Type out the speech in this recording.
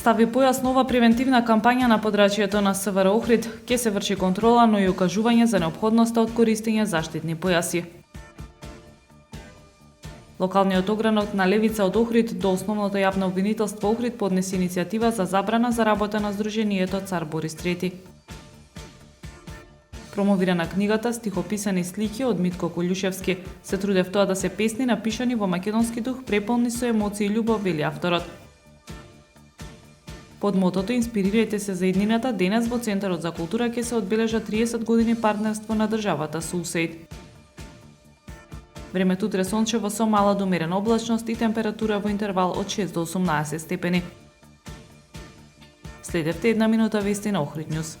Стави појас нова превентивна кампања на подрачјето на СВР Охрид, ќе се врши контрола, но и укажување за неопходноста од користење заштитни појаси. Локалниот огранок на Левица од Охрид до Основното јавно обвинителство Охрид поднесе иницијатива за забрана за работа на Сдруженијето Цар Борис III. Промовирана книгата Стихописани слики од Митко Колјушевски се труде в тоа да се песни напишани во македонски дух, преполни со емоции и љубов, вели авторот. Под мотото "Инспирирајте се за иднината", денес во Центарот за култура ќе се одбележа 30 години партнерство на државата со УСАИД. Времето утре сончево со мала до умерена облачност и температура во интервал од 6 до 18 степени. Следевте една минута вести на Охрид Нјуз.